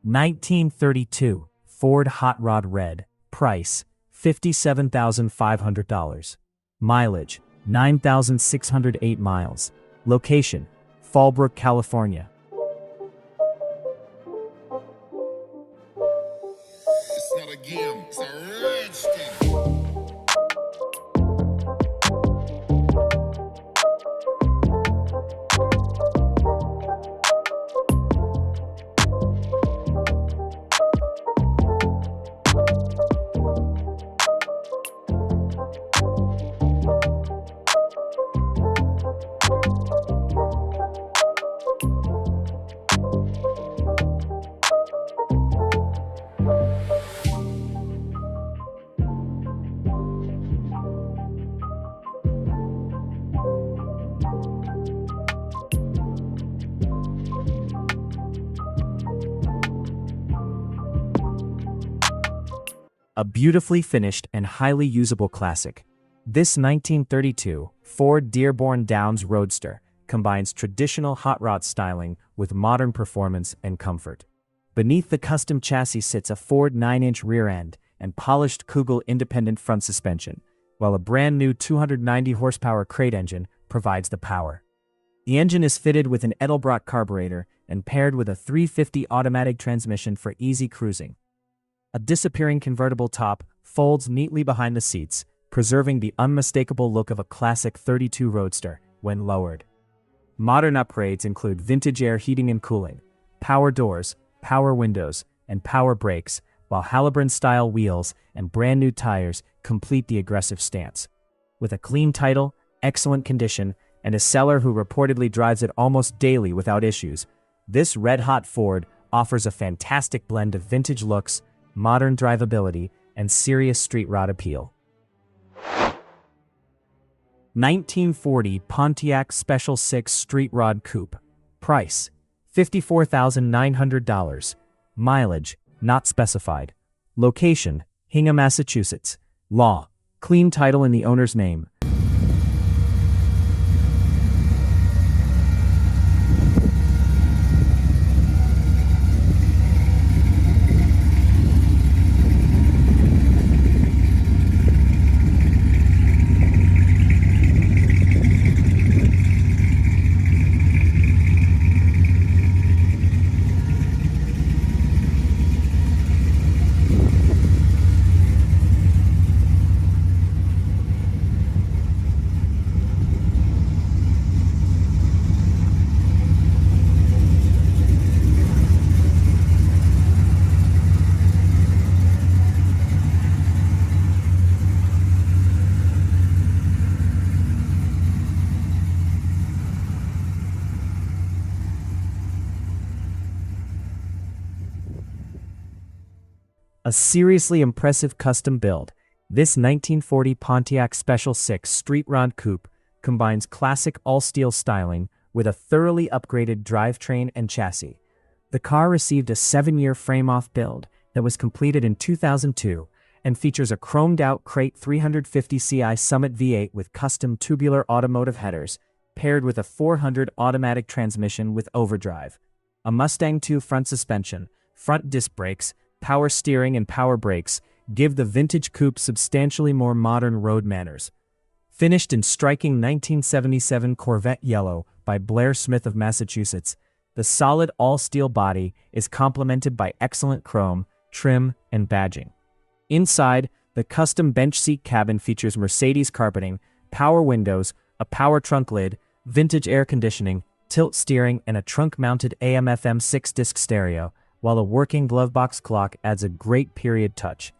1932 Ford Hot Rod Red. Price $57,500. Mileage 9,608 miles. Location Fallbrook, California. It's not a game, it's a rich thing. A beautifully finished and highly usable classic. This 1932 Ford Dearborn Downs Roadster combines traditional hot rod styling with modern performance and comfort. Beneath the custom chassis sits a Ford 9-inch rear end and polished Kugel independent front suspension, while a brand new 290 horsepower crate engine provides the power. The engine is fitted with an Edelbrock carburetor and paired with a 350 automatic transmission for easy cruising. A disappearing convertible top folds neatly behind the seats, preserving the unmistakable look of a classic 32 Roadster when lowered. Modern upgrades include vintage air heating and cooling, power doors, power windows, and power brakes, while Halibran-style wheels and brand new tires complete the aggressive stance. With a clean title, excellent condition, and a seller who reportedly drives it almost daily without issues, this red-hot Ford offers a fantastic blend of vintage looks, modern drivability, and serious street rod appeal. 1940 Pontiac Special 6 Street Rod Coupe. Price $54,900. Mileage not specified. Location Hingham, Massachusetts. Law clean title in the owner's name. A seriously impressive custom build, this 1940 Pontiac Special 6 Street Rod Coupe combines classic all-steel styling with a thoroughly upgraded drivetrain and chassis. The car received a 7-year frame-off build that was completed in 2002 and features a chromed-out Crate 350 Ci Summit V8 with custom tubular automotive headers, paired with a 400 automatic transmission with overdrive, a Mustang II front suspension, front disc brakes, power steering, and power brakes give the vintage coupe substantially more modern road manners. Finished in striking 1977 Corvette yellow by Blair Smith of Massachusetts, the solid all-steel body is complemented by excellent chrome, trim, and badging. Inside, the custom bench seat cabin features Mercedes carpeting, power windows, a power trunk lid, vintage air conditioning, tilt steering, and a trunk-mounted AM/FM 6-disc stereo, while a working glovebox clock adds a great period touch.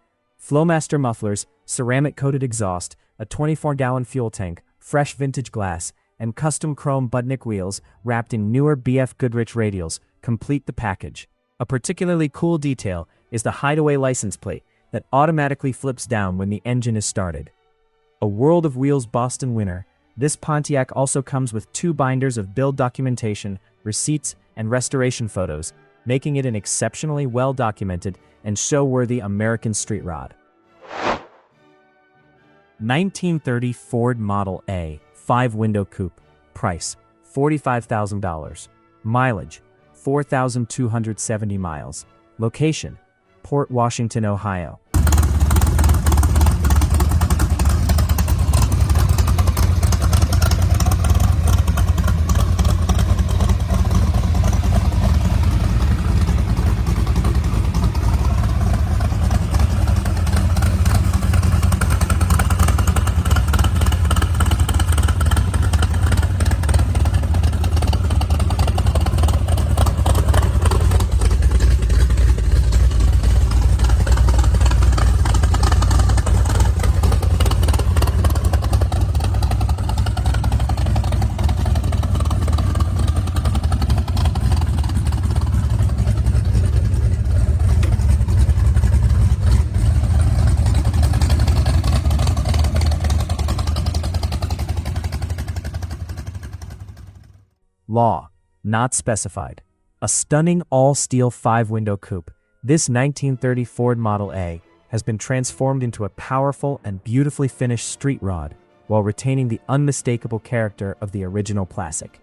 Flowmaster mufflers, ceramic-coated exhaust, a 24-gallon fuel tank, fresh vintage glass, and custom chrome Budnick wheels wrapped in newer BF Goodrich radials complete the package. A particularly cool detail is the hideaway license plate that automatically flips down when the engine is started. A World of Wheels Boston winner, this Pontiac also comes with 2 binders of build documentation, receipts, and restoration photos, making it an exceptionally well-documented and show-worthy American street rod. 1930 Ford Model A 5-window coupe. Price $45,000. Mileage 4,270 miles. Location: Port Washington, Ohio. Law, not specified. A stunning all-steel 5-window coupe, this 1930 Ford Model A has been transformed into a powerful and beautifully finished street rod while retaining the unmistakable character of the original classic.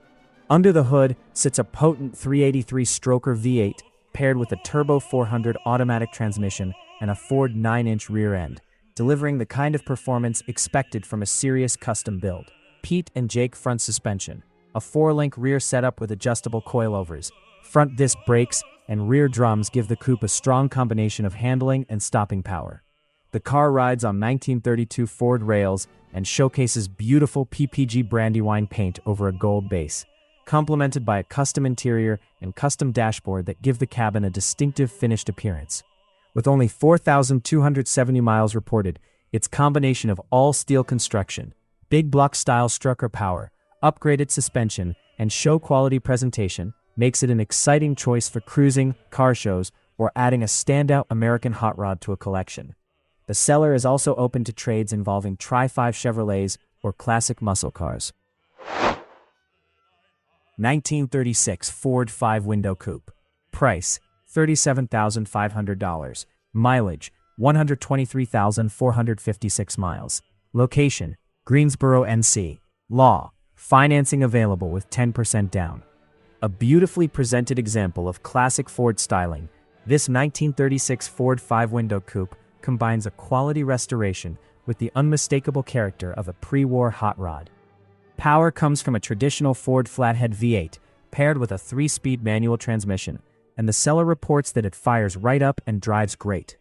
Under the hood sits a potent 383 stroker V8 paired with a turbo 400 automatic transmission and a Ford 9-inch rear end, delivering the kind of performance expected from a serious custom build. Pete and Jake front suspension, a 4-link rear setup with adjustable coilovers, front disc brakes, and rear drums give the coupe a strong combination of handling and stopping power. The car rides on 1932 Ford rails and showcases beautiful PPG Brandywine paint over a gold base, complemented by a custom interior and custom dashboard that give the cabin a distinctive finished appearance. With only 4,270 miles reported, its combination of all-steel construction, big block-style strucker power, upgraded suspension, and show-quality presentation makes it an exciting choice for cruising, car shows, or adding a standout American hot rod to a collection. The seller is also open to trades involving Tri-5 Chevrolets or classic muscle cars. 1936 Ford 5-window coupe. Price: $37,500. Mileage: 123,456 miles. Location: Greensboro, NC. Law: financing available with 10% down. A beautifully presented example of classic Ford styling, this 1936 Ford 5-window coupe combines a quality restoration with the unmistakable character of a pre-war hot rod. Power comes from a traditional Ford flathead V8 paired with a 3-speed manual transmission, and the seller reports that it fires right up and drives great.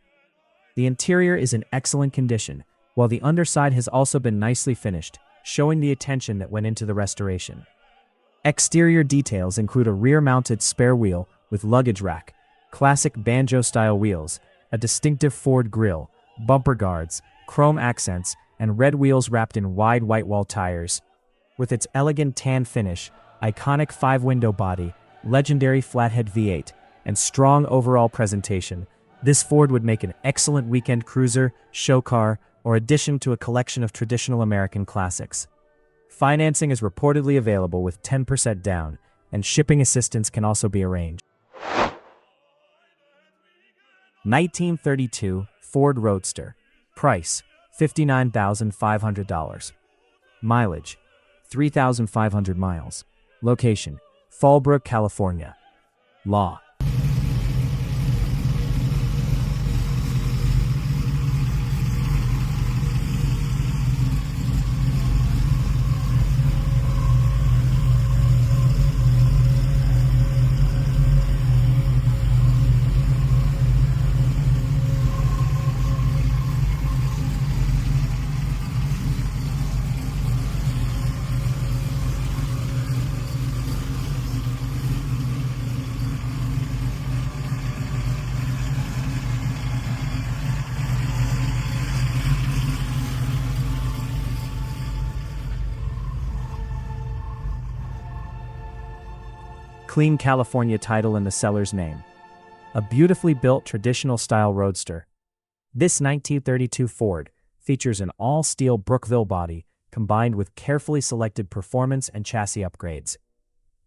The interior is in excellent condition, while the underside has also been nicely finished, showing the attention that went into the restoration. Exterior details include a rear-mounted spare wheel with luggage rack, classic banjo-style wheels, a distinctive Ford grille, bumper guards, chrome accents, and red wheels wrapped in wide white wall tires. With its elegant tan finish, iconic 5-window body, legendary flathead V8, and strong overall presentation, this Ford would make an excellent weekend cruiser, show car, or addition to a collection of traditional American classics. Financing is reportedly available with 10% down, and shipping assistance can also be arranged. 1932 Ford Roadster. Price: $59,500. Mileage: 3,500 miles. Location: Fallbrook, California. Law. Clean California title in the seller's name. A beautifully built traditional-style roadster. This 1932 Ford features an all-steel Brookville body combined with carefully selected performance and chassis upgrades.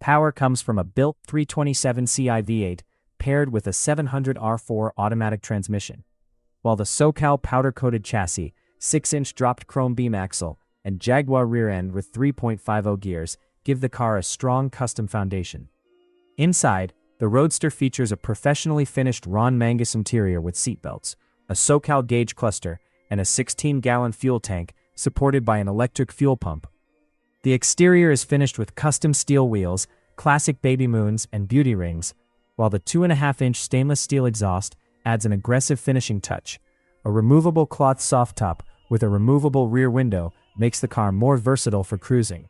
Power comes from a built 327 Ci V8 paired with a 700 R4 automatic transmission, while the SoCal powder-coated chassis, 6-inch dropped chrome beam axle, and Jaguar rear end with 3.50 gears give the car a strong custom foundation. Inside, The Roadster features a professionally finished Ron Mangus interior with seatbelts, a SoCal gauge cluster, and a 16-gallon fuel tank supported by an electric fuel pump. The exterior is finished with custom steel wheels, classic baby moons, and beauty rings, while the 2.5-inch stainless steel exhaust adds an aggressive finishing touch. A removable cloth soft top with a removable rear window makes the car more versatile for cruising.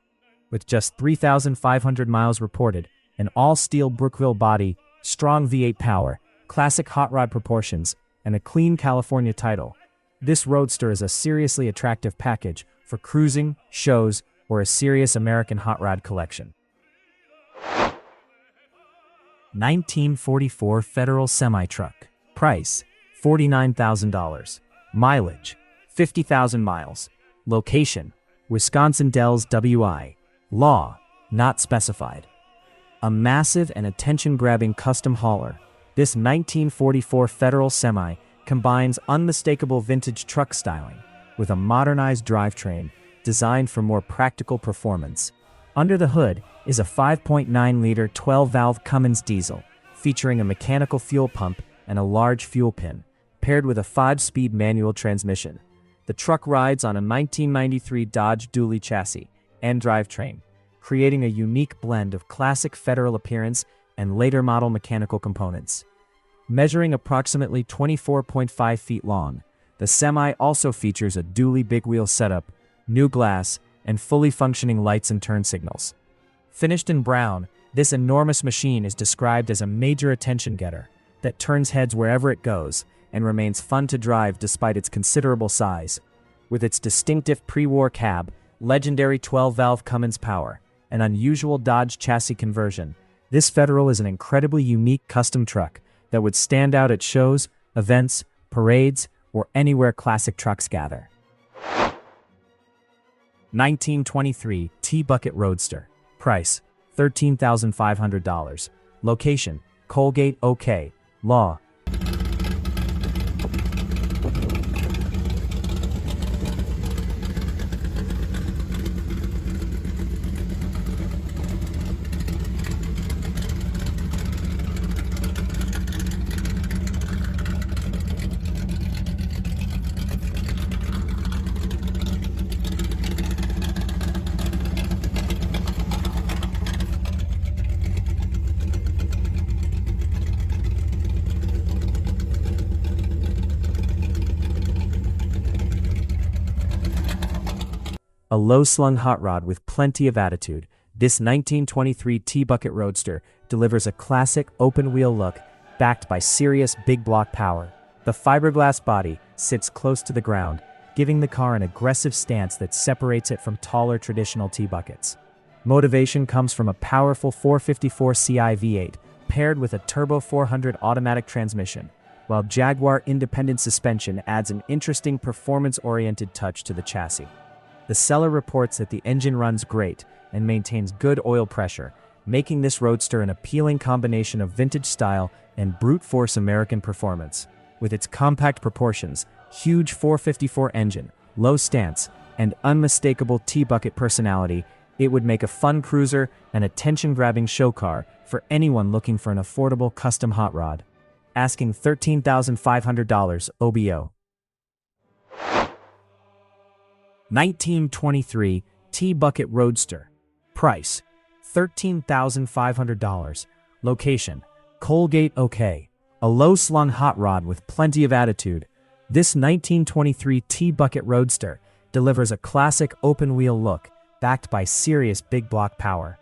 With just 3,500 miles reported, an all-steel Brookville body, strong V8 power, classic hot rod proportions, and a clean California title, this Roadster is a seriously attractive package for cruising, shows, or a serious American hot rod collection. 1944 Federal Semi-Truck. Price, $49,000. Mileage, 50,000 miles. Location, Wisconsin Dells, WI. Law, not specified. A massive and attention-grabbing custom hauler, this 1944 Federal Semi combines unmistakable vintage truck styling with a modernized drivetrain designed for more practical performance. Under the hood is a 5.9-liter 12-valve Cummins diesel featuring a mechanical fuel pump and a large fuel pin, paired with a 5-speed manual transmission. The truck rides on a 1993 Dodge Dually chassis and drivetrain, creating a unique blend of classic Federal appearance and later model mechanical components. Measuring approximately 24.5 feet long, the Semi also features a dually big wheel setup, new glass, and fully functioning lights and turn signals. Finished in brown, this enormous machine is described as a major attention getter that turns heads wherever it goes and remains fun to drive despite its considerable size. With its distinctive pre-war cab, legendary 12-valve Cummins power, and unusual Dodge chassis conversion, this Federal is an incredibly unique custom truck that would stand out at shows, events, parades, or anywhere classic trucks gather. 1923 T-Bucket Roadster. Price, $13,500. Location, Colgate, OK. Law, a low-slung hot rod with plenty of attitude, this 1923 T-Bucket Roadster delivers a classic open-wheel look backed by serious big block power. The fiberglass body sits close to the ground, giving the car an aggressive stance that separates it from taller traditional T-Buckets. Motivation comes from a powerful 454 Ci V8 paired with a turbo 400 automatic transmission, while Jaguar independent suspension adds an interesting performance-oriented touch to the chassis. The seller reports that the engine runs great and maintains good oil pressure, making this Roadster an appealing combination of vintage style and brute force American performance. With its compact proportions, huge 454 engine, low stance, and unmistakable T-Bucket personality, it would make a fun cruiser and attention-grabbing show car for anyone looking for an affordable custom hot rod. Asking $13,500 OBO. 1923 T-Bucket Roadster. Price, $13,500. Location, Colgate, OK. A low-slung hot rod with plenty of attitude, this 1923 T-Bucket Roadster delivers a classic open-wheel look backed by serious big block power.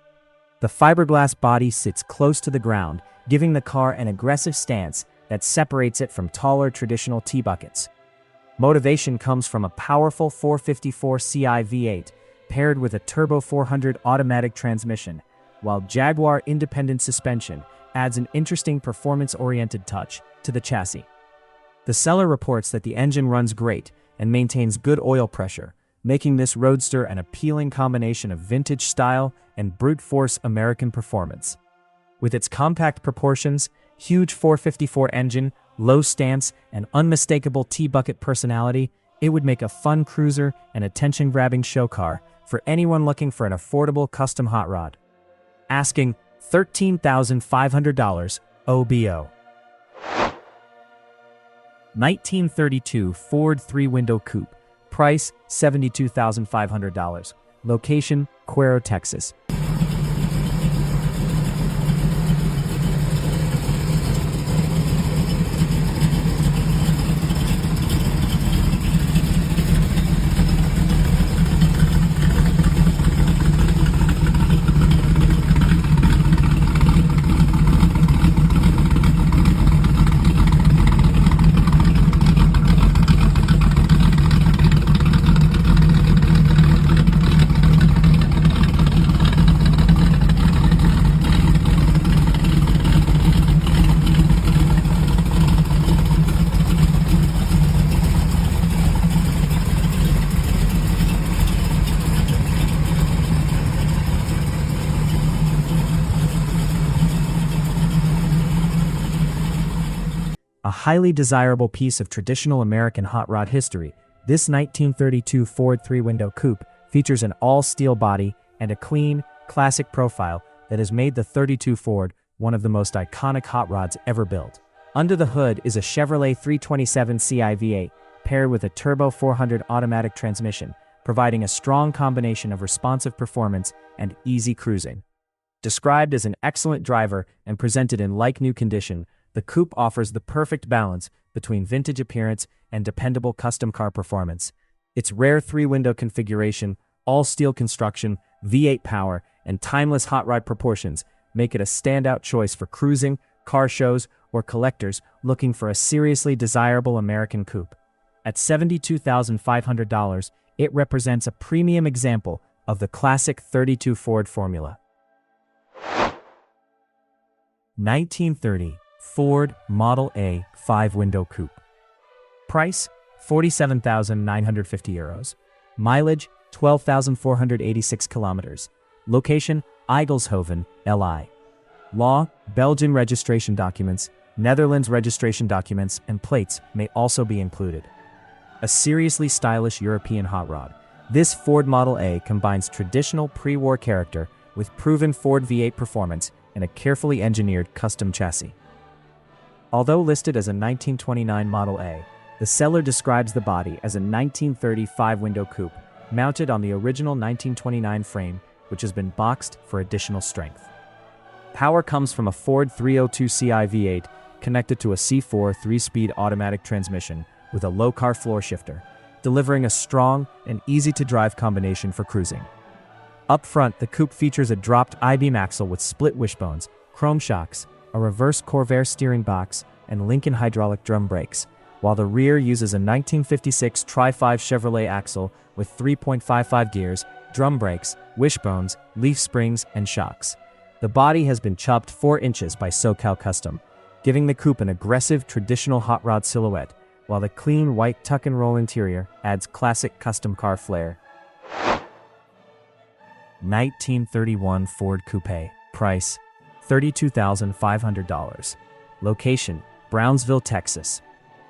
The fiberglass body sits close to the ground, giving the car an aggressive stance that separates it from taller traditional T-Buckets. Motivation comes from a powerful 454 Ci V8 paired with a turbo 400 automatic transmission, while Jaguar independent suspension adds an interesting performance-oriented touch to the chassis. The seller reports that the engine runs great and maintains good oil pressure, making this Roadster an appealing combination of vintage style and brute force American performance. With its compact proportions, huge 454 engine, low stance, and unmistakable T-Bucket personality, it would make a fun cruiser and attention-grabbing show car for anyone looking for an affordable custom hot rod. Asking $13,500 OBO. 1932 Ford 3-window coupe. Price $72,500. Location Cuero, Texas. A highly desirable piece of traditional American hot rod history, this 1932 Ford 3-window coupe features an all-steel body and a clean, classic profile that has made the 32 Ford one of the most iconic hot rods ever built. Under the hood is a Chevrolet 327 Ci V8 paired with a turbo 400 automatic transmission, providing a strong combination of responsive performance and easy cruising. Described as an excellent driver and presented in like-new condition, the coupe offers the perfect balance between vintage appearance and dependable custom car performance. Its rare 3-window configuration, all-steel construction, V8 power, and timeless hot rod proportions make it a standout choice for cruising, car shows, or collectors looking for a seriously desirable American coupe. At $72,500, it represents a premium example of the classic 32 Ford formula. 1930 Ford Model A 5-window coupe. Price €47,950. Mileage 12,486 kilometers. Location Eygelshoven, LI. Law, Belgian registration documents, Netherlands registration documents, and plates may also be included. A seriously stylish European hot rod, this Ford Model A combines traditional pre-war character with proven Ford V8 performance and a carefully engineered custom chassis. Although listed as a 1929 Model A, the seller describes the body as a 1930 5-window coupe mounted on the original 1929 frame, which has been boxed for additional strength. Power comes from a Ford 302 Ci V8 connected to a C4 3-speed automatic transmission with a low-car floor shifter, delivering a strong and easy-to-drive combination for cruising. Up front, the coupe features a dropped I-beam axle with split wishbones, chrome shocks, a reverse Corvair steering box, and Lincoln hydraulic drum brakes, while the rear uses a 1956 Tri-5 Chevrolet axle with 3.55 gears, drum brakes, wishbones, leaf springs, and shocks. The body has been chopped 4 inches by SoCal Custom, giving the coupe an aggressive traditional hot rod silhouette, while the clean white tuck-and-roll interior adds classic custom car flair. 1931 Ford Coupe. Price $32,500. Location Brownsville, Texas.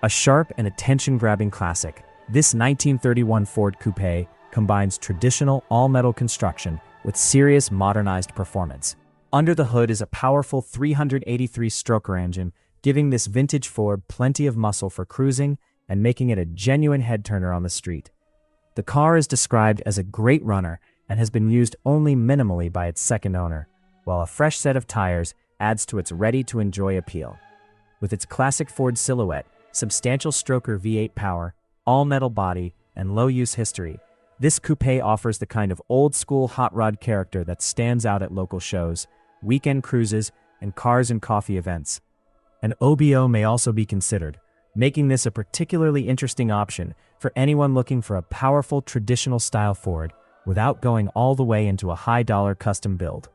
A sharp and attention-grabbing classic, this 1931 Ford Coupe combines traditional all-metal construction with serious modernized performance. Under the hood is a powerful 383-stroker engine, giving this vintage Ford plenty of muscle for cruising and making it a genuine head-turner on the street. The car is described as a great runner and has been used only minimally by its second owner, while a fresh set of tires adds to its ready-to-enjoy appeal. With its classic Ford silhouette, substantial stroker V8 power, all-metal body, and low-use history, this coupe offers the kind of old-school hot rod character that stands out at local shows, weekend cruises, and cars and coffee events. An OBO may also be considered, making this a particularly interesting option for anyone looking for a powerful traditional-style Ford without going all the way into a high-dollar custom build.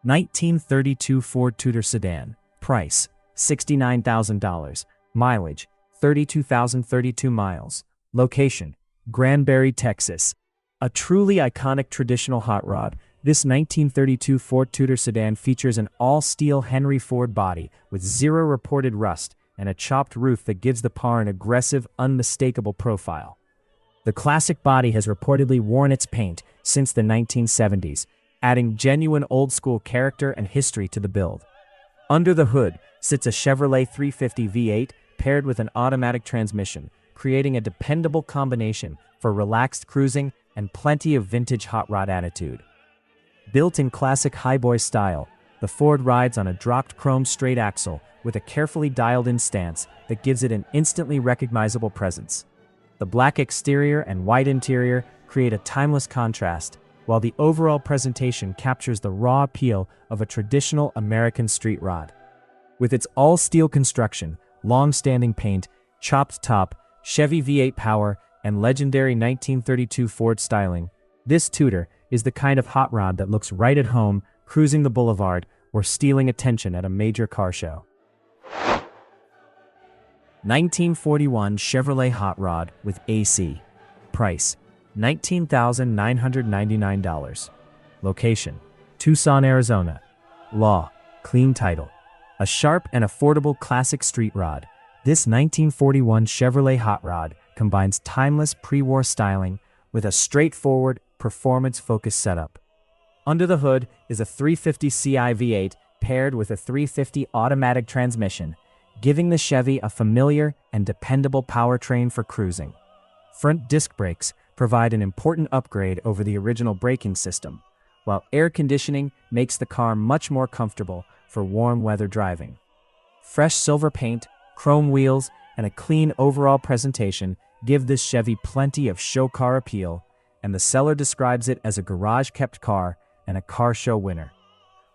1932 Ford Tudor sedan. Price $69,000. Mileage 32,032 miles. Location Granbury, Texas. A truly iconic traditional hot rod, this 1932 Ford Tudor sedan features an all-steel Henry Ford body with zero reported rust and a chopped roof that gives the car an aggressive, unmistakable profile. The classic body has reportedly worn its paint since the 1970s, adding genuine old-school character and history to the build. Under the hood sits a Chevrolet 350 V8 paired with an automatic transmission, creating a dependable combination for relaxed cruising and plenty of vintage hot rod attitude. Built in classic highboy style, the Ford rides on a dropped chrome straight axle with a carefully dialed-in stance that gives it an instantly recognizable presence. The black exterior and white interior create a timeless contrast, while the overall presentation captures the raw appeal of a traditional American street rod. With its all-steel construction, long-standing paint, chopped top, Chevy V8 power, and legendary 1932 Ford styling, this Tudor is the kind of hot rod that looks right at home, cruising the boulevard, or stealing attention at a major car show. 1941 Chevrolet Hot Rod with AC. Price: $19,999. Location: Tucson, Arizona. Law: clean title. A sharp and affordable classic street rod, this 1941 Chevrolet Hot Rod combines timeless pre-war styling with a straightforward, performance-focused setup. Under the hood is a 350 Ci V8 paired with a 350 automatic transmission, giving the Chevy a familiar and dependable powertrain for cruising. Front disc brakes provide an important upgrade over the original braking system, while air conditioning makes the car much more comfortable for warm weather driving. Fresh silver paint, chrome wheels, and a clean overall presentation give this Chevy plenty of show car appeal, and the seller describes it as a garage-kept car and a car show winner.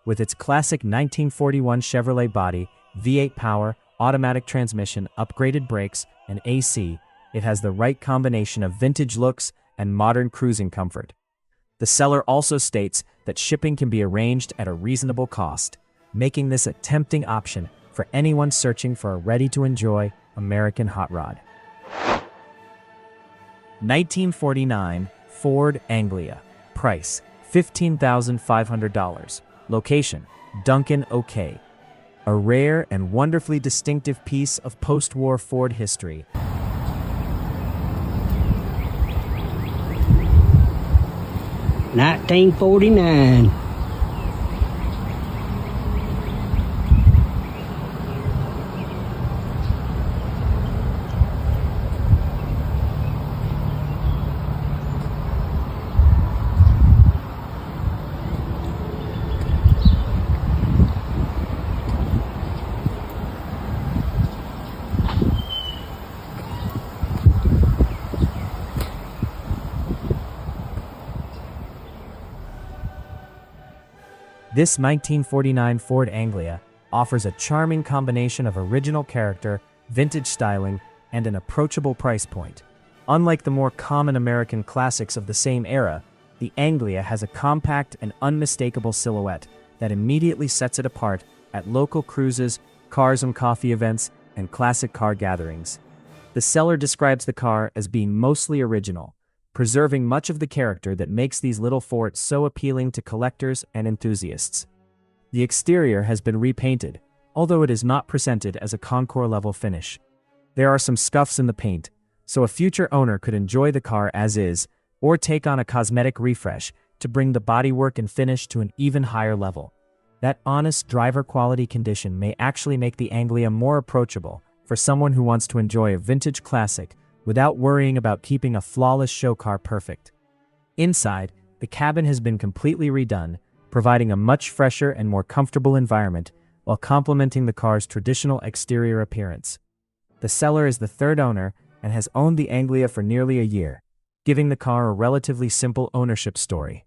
With its classic 1941 Chevrolet body, V8 power, automatic transmission, upgraded brakes, and AC, it has the right combination of vintage looks and modern cruising comfort. The seller also states that shipping can be arranged at a reasonable cost, making this a tempting option for anyone searching for a ready-to-enjoy American hot rod. 1949 Ford Anglia. Price: $15,500. Location: Duncan, OK. A rare and wonderfully distinctive piece of post-war Ford history. $1949. This 1949 Ford Anglia offers a charming combination of original character, vintage styling, and an approachable price point. Unlike the more common American classics of the same era, the Anglia has a compact and unmistakable silhouette that immediately sets it apart at local cruises, cars and coffee events, and classic car gatherings. The seller describes the car as being mostly original, preserving much of the character that makes these little Fords so appealing to collectors and enthusiasts. The exterior has been repainted, although it is not presented as a Concours-level finish. There are some scuffs in the paint, so a future owner could enjoy the car as is, or take on a cosmetic refresh to bring the bodywork and finish to an even higher level. That honest driver quality condition may actually make the Anglia more approachable for someone who wants to enjoy a vintage classic without worrying about keeping a flawless show car perfect. Inside, the cabin has been completely redone, providing a much fresher and more comfortable environment while complementing the car's traditional exterior appearance. The seller is the third owner and has owned the Anglia for nearly a year, giving the car a relatively simple ownership story.